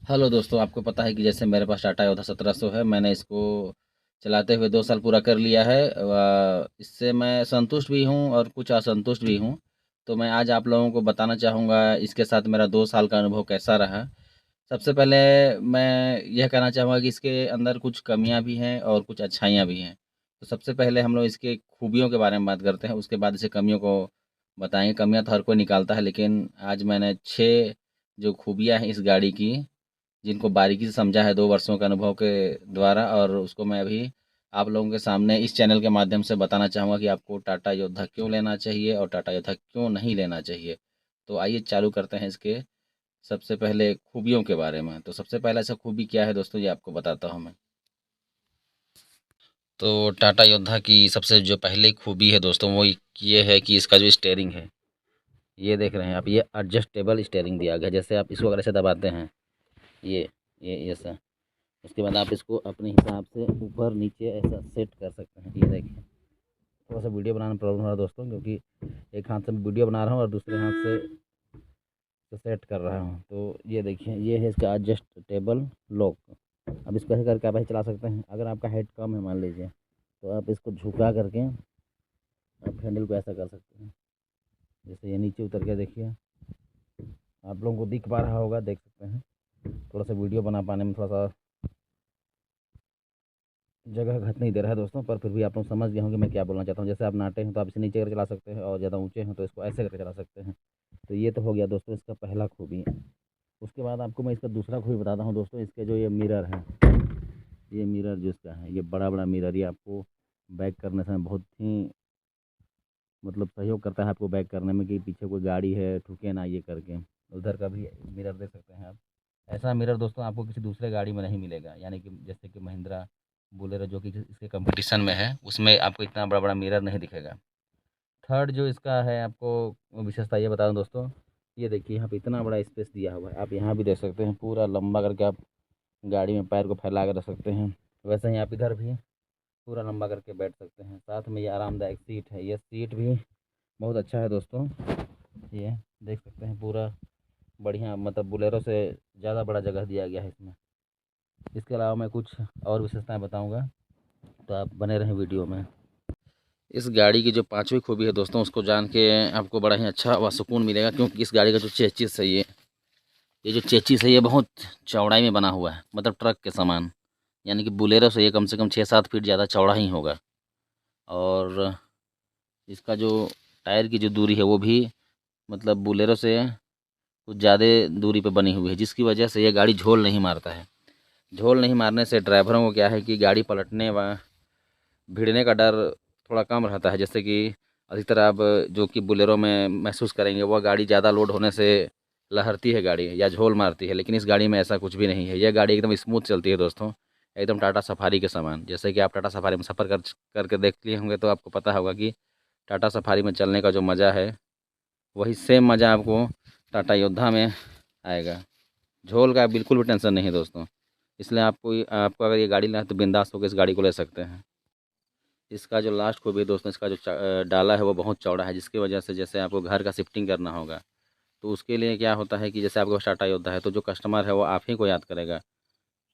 Hello दोस्तों, आपको पता है कि जैसे मेरे पास टाटा योद्धा 1700 है। मैंने इसको चलाते हुए 2 साल पूरा कर लिया है। इससे मैं संतुष्ट भी हूँ और कुछ असंतुष्ट भी हूँ। तो मैं आज आप लोगों को बताना चाहूँगा इसके साथ मेरा 2 साल का अनुभव कैसा रहा। सबसे पहले मैं यह कहना चाहूँगा कि इसके अंदर कुछ कमियाँ भी हैं और कुछ अच्छाइयाँ भी हैं। तो सबसे पहले हम लोग इसके खूबियों के बारे में बात करते हैं, उसके बाद इसे कमियों को बताएँगे। कमियाँ तो हर कोई निकालता है, लेकिन आज मैंने 6 जो खूबियाँ हैं इस गाड़ी की, जिनको बारीकी से समझा है 2 वर्षों के अनुभव के द्वारा, और उसको मैं अभी आप लोगों के सामने इस चैनल के माध्यम से बताना चाहूँगा कि आपको टाटा योद्धा क्यों लेना चाहिए और टाटा योद्धा क्यों नहीं लेना चाहिए। तो आइए चालू करते हैं इसके सबसे पहले खूबियों के बारे में। तो सबसे पहला ऐसा खूबी क्या है दोस्तों, ये आपको बताता हूँ मैं। तो टाटा योद्धा की सबसे जो पहली खूबी है दोस्तों, वो ये है कि इसका जो स्टीयरिंग है, ये देख रहे हैं आप, ये एडजस्टेबल स्टीयरिंग दिया गया है। जैसे आप इसको अगर ऐसे दबाते हैं, ये ये ऐसा, उसके बाद आप इसको अपने हिसाब से ऊपर नीचे ऐसा सेट कर सकते हैं। ये देखिए, थोड़ा सा वीडियो बनाने में प्रॉब्लम हो रहा है दोस्तों, क्योंकि एक हाथ से मैं वीडियो बना रहा हूँ और दूसरे हाथ से तो सेट कर रहा हूँ। तो ये देखिए, ये है इसका एडजस्टेबल लॉक। अब इसको ऐसे करके आप ऐसे चला सकते हैं। अगर आपका हाइट कम है मान लीजिए, तो आप इसको झुका करके आप हैंडल को ऐसा कर सकते हैं। जैसे ये नीचे उतर के देखिए, आप लोगों को दिख पा रहा होगा, देख सकते हैं। थोड़ा सा वीडियो बना पाने में थोड़ा सा जगह घट नहीं दे रहा है दोस्तों, पर फिर भी आप लोग समझ गए होंगे मैं क्या बोलना चाहता हूँ। जैसे आप नाटे हैं तो आप इसे नीचे करके चला सकते हैं, और ज़्यादा ऊंचे हैं तो इसको ऐसे करके चला सकते हैं। तो ये तो हो गया दोस्तों इसका पहला खूबी। उसके बाद आपको मैं इसका दूसरा खूबी बताता हूँ दोस्तों। इसके जो ये मिरर है, ये मिरर जो इसका है, ये बड़ा बड़ा मिरर, ये आपको बैक करने से बहुत ही मतलब सहयोग करता है आपको बैक करने में, कि पीछे कोई गाड़ी है ठुके ना ये करके। उधर का भी मिरर देख सकते हैं आप। ऐसा मिरर दोस्तों आपको किसी दूसरे गाड़ी में नहीं मिलेगा, यानी कि जैसे कि महिंद्रा बोलेरो जो कि इसके कंपटीशन में है, उसमें आपको इतना बड़ा बड़ा मिरर नहीं दिखेगा। थर्ड जो इसका है, आपको विशेषता ये बता दूं दोस्तों, ये देखिए यहाँ पे इतना बड़ा स्पेस दिया हुआ है। आप यहाँ भी देख सकते हैं, पूरा लंबा करके आप गाड़ी में पैर को फैला कर रख सकते हैं। वैसे ही आप इधर भी पूरा लंबा करके बैठ सकते हैं। साथ में ये आरामदायक सीट है, ये सीट भी बहुत अच्छा है दोस्तों। ये देख सकते हैं, पूरा बढ़िया, मतलब बोलेरो से ज़्यादा बड़ा जगह दिया गया है इसमें। इसके अलावा मैं कुछ और विशेषताएं बताऊंगा, तो आप बने रहें वीडियो में। इस गाड़ी की जो पांचवी खूबी है दोस्तों, उसको जान के आपको बड़ा ही अच्छा व सुकून मिलेगा, क्योंकि इस गाड़ी का जो चेचिस है, ये जो चेचिस है, ये बहुत चौड़ाई में बना हुआ है, मतलब ट्रक के समान। यानी कि बोलेरो से ये कम से कम 6-7 फीट ज़्यादा चौड़ा ही होगा। और इसका जो टायर की जो दूरी है, वो भी मतलब बोलेरो से कुछ ज़्यादा दूरी पे बनी हुई है, जिसकी वजह से ये गाड़ी झोल नहीं मारता है। झोल नहीं मारने से ड्राइवरों को क्या है कि गाड़ी पलटने व भिड़ने का डर थोड़ा कम रहता है। जैसे कि अधिकतर आप जो कि बोलेरो में महसूस करेंगे, वह गाड़ी ज़्यादा लोड होने से लहरती है गाड़ी या झोल मारती है, लेकिन इस गाड़ी में ऐसा कुछ भी नहीं है। यह गाड़ी एकदम स्मूथ चलती है दोस्तों, एकदम टाटा सफारी के समान। जैसे कि आप टाटा सफारी में सफ़र कर करके देख लिए होंगे, तो आपको पता होगा कि टाटा सफारी में चलने का जो मज़ा है, वही सेम मज़ा आपको टाटा योद्धा में आएगा। झोल का बिल्कुल भी टेंशन नहीं है दोस्तों। इसलिए आपको अगर ये गाड़ी लेना है तो बिंदास होकर इस गाड़ी को ले सकते हैं। इसका जो लास्ट खूबी है दोस्तों, इसका जो डाला है वो बहुत चौड़ा है, जिसकी वजह से जैसे आपको घर का शिफ्टिंग करना होगा, तो उसके लिए क्या होता है कि जैसे आपके पास टाटा योद्धा है, तो जो कस्टमर है वो आप ही को याद करेगा,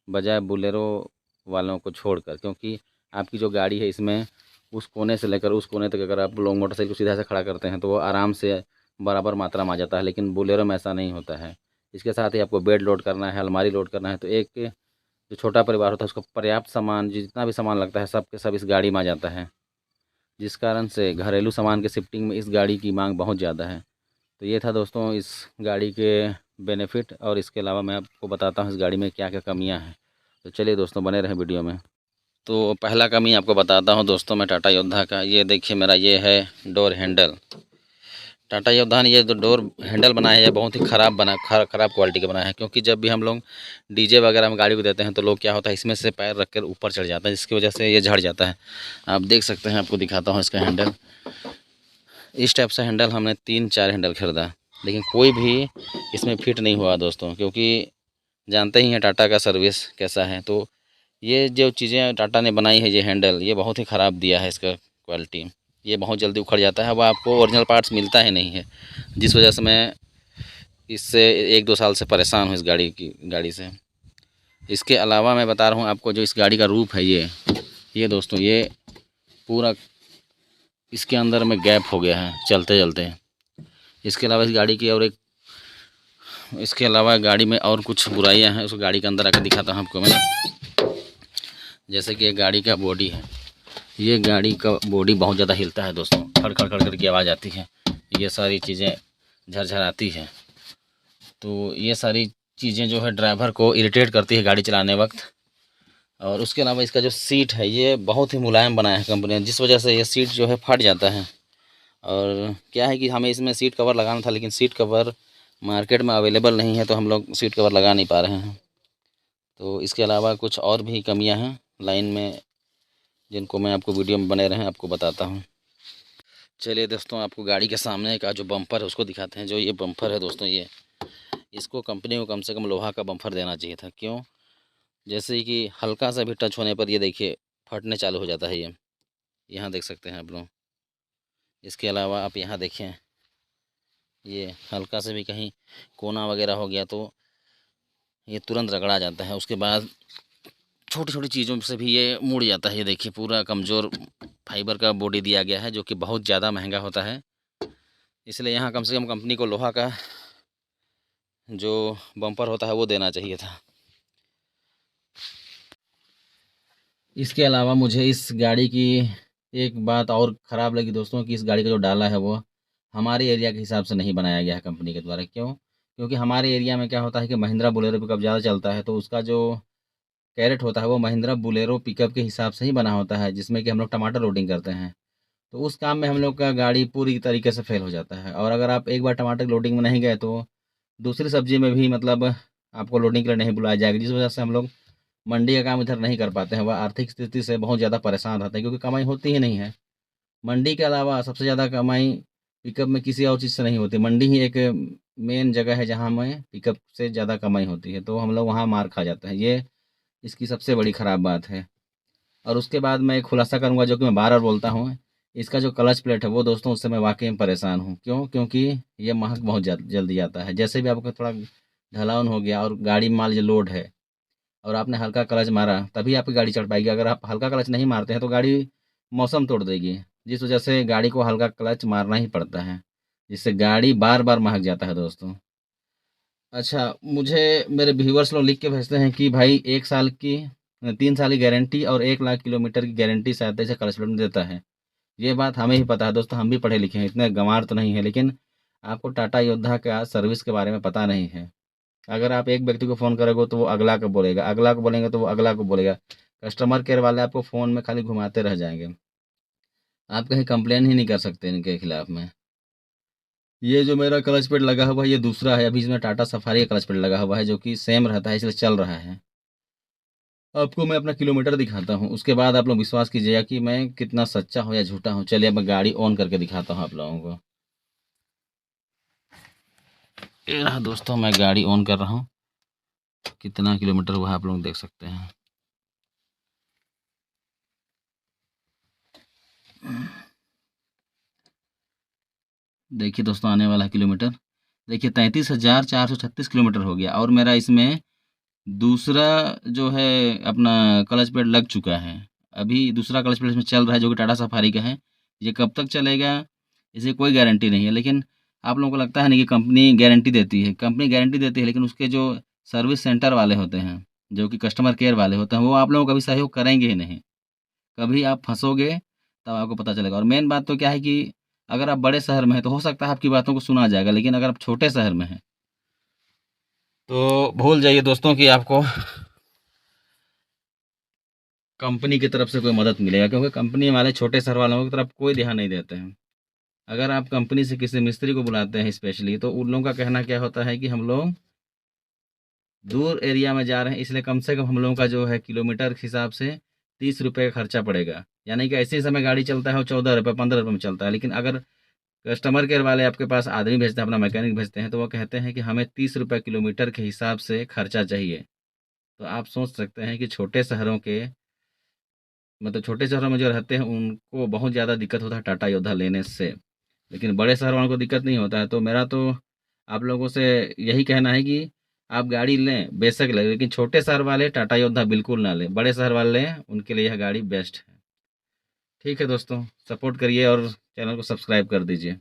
बजाय बोलेरो वालों को छोड़कर। क्योंकि आपकी जो गाड़ी है, इसमें उस कोने से लेकर उस कोने तक अगर आप लोग मोटरसाइकिल को सीधा से खड़ा करते हैं, तो वो आराम से बराबर मात्रा में आ जाता है, लेकिन बोलेरो में ऐसा नहीं होता है। इसके साथ ही आपको बेड लोड करना है, अलमारी लोड करना है, तो एक जो छोटा परिवार होता है उसको पर्याप्त सामान, जितना भी सामान लगता है, सब के सब इस गाड़ी में आ जाता है, जिस कारण से घरेलू सामान के शिफ्टिंग में इस गाड़ी की मांग बहुत ज़्यादा है। तो ये था दोस्तों इस गाड़ी के बेनिफिट, और इसके अलावा मैं आपको बताता हूँ इस गाड़ी में क्या क्या कमियाँ हैं। तो चलिए दोस्तों, बने रहें वीडियो में। तो पहला कमी आपको बताता हूँ दोस्तों मैं टाटा योद्धा का। ये देखिए मेरा, ये है डोर हैंडल। टाटा योद्धा ने ये जो डोर हैंडल बनाया है, ये बहुत ही ख़राब क्वालिटी का बनाया है। क्योंकि जब भी हम लोग डीजे वगैरह में गाड़ी को देते हैं, तो लोग क्या होता है, इसमें से पैर रख कर ऊपर चढ़ जाता है, जिसकी वजह से ये झड़ जाता है। आप देख सकते हैं, आपको दिखाता हूँ इसका हैंडल। इस टाइप से हैंडल हमने 3-4 हैंडल खरीदा, लेकिन कोई भी इसमें फिट नहीं हुआ दोस्तों। क्योंकि जानते ही हैं टाटा का सर्विस कैसा है। तो ये जो चीज़ें टाटा ने बनाई है, ये हैंडल, ये बहुत ही ख़राब दिया है इसका क्वालिटी। ये बहुत जल्दी उखड़ जाता है, वो आपको ओरिजिनल पार्ट्स मिलता ही नहीं है, जिस वजह से मैं इससे 1-2 साल से परेशान हूँ, इस गाड़ी से। इसके अलावा मैं बता रहा हूँ आपको, जो इस गाड़ी का रूप है ये दोस्तों, ये पूरा इसके अंदर में गैप हो गया है चलते चलते। इसके अलावा इस गाड़ी की और एक इसके अलावा गाड़ी में और कुछ बुराइयां हैं, उस गाड़ी के अंदर आकर दिखाता हूँ आपको मैं। जैसे कि ये गाड़ी का बॉडी है, ये गाड़ी का बॉडी बहुत ज़्यादा हिलता है दोस्तों, खड़ खड़ खड़ खड़ की आवाज़ आती है, ये सारी चीज़ें झरझराती है। तो ये सारी चीज़ें जो है ड्राइवर को इरिटेट करती है गाड़ी चलाने वक्त। और उसके अलावा इसका जो सीट है ये बहुत ही मुलायम बनाया है कंपनी ने, जिस वजह से ये सीट जो है फट जाता है। और क्या है कि हमें इसमें सीट कवर लगाना था, लेकिन सीट कवर मार्केट में अवेलेबल नहीं है, तो हम लोग सीट कवर लगा नहीं पा रहे हैं। तो इसके अलावा कुछ और भी कमियां हैं लाइन में, जिनको मैं आपको वीडियो में बने रहें आपको बताता हूं। चलिए दोस्तों, आपको गाड़ी के सामने का जो बम्पर है उसको दिखाते हैं। जो ये बम्पर है दोस्तों, ये इसको कंपनी को कम से कम लोहा का बम्पर देना चाहिए था। क्यों? जैसे कि हल्का सा भी टच होने पर ये देखिए फटने चालू हो जाता है। ये यहाँ देख सकते हैं आप लोग। इसके अलावा आप यहाँ देखें, ये हल्का से भी कहीं कोना वगैरह हो गया तो ये तुरंत रगड़ा जाता है। उसके बाद छोटी छोटी चीज़ों से भी ये मुड़ जाता है। ये देखिए पूरा कमज़ोर फाइबर का बॉडी दिया गया है, जो कि बहुत ज़्यादा महंगा होता है। इसलिए यहाँ कम से कम कंपनी को लोहा का जो बम्पर होता है वो देना चाहिए था। इसके अलावा मुझे इस गाड़ी की एक बात और ख़राब लगी दोस्तों, कि इस गाड़ी का जो डाला है वो हमारे एरिया के हिसाब से नहीं बनाया गया है कंपनी के द्वारा। क्यों? क्योंकि हमारे एरिया में क्या होता है कि महिंद्रा बोलेरो पिकअप ज़्यादा चलता है, तो उसका जो कैरेट होता है वो महिंद्रा बोलेरो पिकअप के हिसाब से ही बना होता है, जिसमें कि हम लोग टमाटर लोडिंग करते हैं। तो उस काम में हम लोग का गाड़ी पूरी तरीके से फेल हो जाता है। और अगर आप एक बार टमाटर लोडिंग में नहीं गए तो दूसरी सब्जी में भी मतलब आपको लोडिंग के लिए नहीं बुलाया जाएगा, जिस वजह से हम लोग मंडी का काम इधर नहीं कर पाते हैं। वह आर्थिक स्थिति से बहुत ज़्यादा परेशान रहते हैं, क्योंकि कमाई होती ही नहीं है। मंडी के अलावा सबसे ज़्यादा कमाई पिकअप में किसी और चीज़ से नहीं होती। मंडी ही एक मेन जगह है जहाँ हमें पिकअप से ज़्यादा कमाई होती है, तो हम लोग वहाँ मार खा जाते हैं। ये इसकी सबसे बड़ी ख़राब बात है। और उसके बाद मैं एक खुलासा करूँगा, जो कि मैं बार-बार बोलता हूँ, इसका जो क्लच प्लेट है वो दोस्तों, उससे मैं वाक़ई में परेशान हूँ। क्यों? क्योंकि ये महक बहुत जल्दी जाता है। जैसे भी आपको थोड़ा ढलान हो गया और गाड़ी में मान लीजिए लोड है और आपने हल्का क्लच मारा, तभी आपकी गाड़ी चढ़ पाएगी। अगर आप हल्का क्लच नहीं मारते हैं तो गाड़ी मौसम तोड़ देगी, जिस वजह से गाड़ी को हल्का क्लच मारना ही पड़ता है, जिससे गाड़ी बार-बार महक जाता है दोस्तों। अच्छा, मुझे मेरे व्यूअर्स लोग लिख के भेजते हैं कि भाई 1 साल की 3 साल की गारंटी और 1 लाख किलोमीटर की गारंटी शायद ऐसे क्लच प्लेट में देता है। ये बात हमें ही पता है दोस्तों, हम भी पढ़े लिखे हैं, इतने गँवार तो नहीं है, लेकिन आपको टाटा योद्धा का सर्विस के बारे में पता नहीं है। अगर आप एक व्यक्ति को फ़ोन करोगे तो वो अगला को बोलेगा, अगला को बोलेंगे तो वो अगला को बोलेगा। कस्टमर केयर वाले आपको फ़ोन में खाली घुमाते रह जाएँगे। आप कहीं कंप्लेन ही नहीं कर सकते इनके खिलाफ़ में। ये जो मेरा क्लच पेड लगा हुआ है ये दूसरा है, अभी इसमें टाटा सफारी का क्लच पेड लगा हुआ है, जो कि सेम रहता है, इसलिए चल रहा है। आपको मैं अपना किलोमीटर दिखाता हूँ, उसके बाद आप लोग विश्वास कीजिएगा कि मैं कितना सच्चा हूँ या झूठा हूँ। चलिए अब मैं गाड़ी ऑन करके दिखाता हूँ आप लोगों को। ये रहा दोस्तों, मैं गाड़ी ऑन कर रहा हूँ। कितना किलोमीटर हुआ आप लोग देख सकते हैं। देखिए दोस्तों, आने वाला किलोमीटर देखिए 33,436 किलोमीटर हो गया, और मेरा इसमें दूसरा जो है अपना क्लच पेड लग चुका है। अभी दूसरा क्लच पेड इसमें चल रहा है, जो कि टाटा सफारी का है। ये कब तक चलेगा इसे कोई गारंटी नहीं है, लेकिन आप लोगों को लगता है ना कि कंपनी गारंटी देती है। कंपनी गारंटी देती है, लेकिन उसके जो सर्विस सेंटर वाले होते हैं, जो कि कस्टमर केयर वाले होते हैं, वो आप लोगों का भी सहयोग करेंगे ही नहीं। कभी आप फंसोगे तब आपको पता चलेगा। और मेन बात तो क्या है कि अगर आप बड़े शहर में हैं तो हो सकता है आपकी बातों को सुना जाएगा, लेकिन अगर आप छोटे शहर में हैं तो भूल जाइए दोस्तों कि आपको कंपनी की तरफ से कोई मदद मिलेगा, क्योंकि कंपनी वाले छोटे शहर वालों की तरफ कोई ध्यान नहीं देते हैं। अगर आप कंपनी से किसी मिस्त्री को बुलाते हैं स्पेशली, तो उन लोगों का कहना क्या होता है कि हम लोग दूर एरिया में जा रहे हैं, इसलिए कम से कम हम लोगों का जो है किलोमीटर के हिसाब से 30 रुपये का खर्चा पड़ेगा। यानी कि ऐसे समय गाड़ी चलता है वो 14 रुपये 15 रुपये में चलता है, लेकिन अगर कस्टमर केयर वाले आपके पास आदमी भेजते हैं, अपना मैकेनिक भेजते हैं, तो वो कहते हैं कि हमें 30 रुपये किलोमीटर के हिसाब से खर्चा चाहिए। तो आप सोच सकते हैं कि छोटे शहरों के मतलब छोटे शहरों में जो रहते हैं उनको बहुत ज़्यादा दिक्कत होता है टाटा योद्धा लेने से, लेकिन बड़े शहर वालों को दिक्कत नहीं होता है। तो मेरा तो आप लोगों से यही कहना है कि आप गाड़ी लें बेशक लें, लेकिन छोटे शहर वाले टाटा योद्धा बिल्कुल ना लें, बड़े शहर वाले लें, उनके लिए यह गाड़ी बेस्ट है। ठीक है दोस्तों, सपोर्ट करिए और चैनल को सब्सक्राइब कर दीजिए।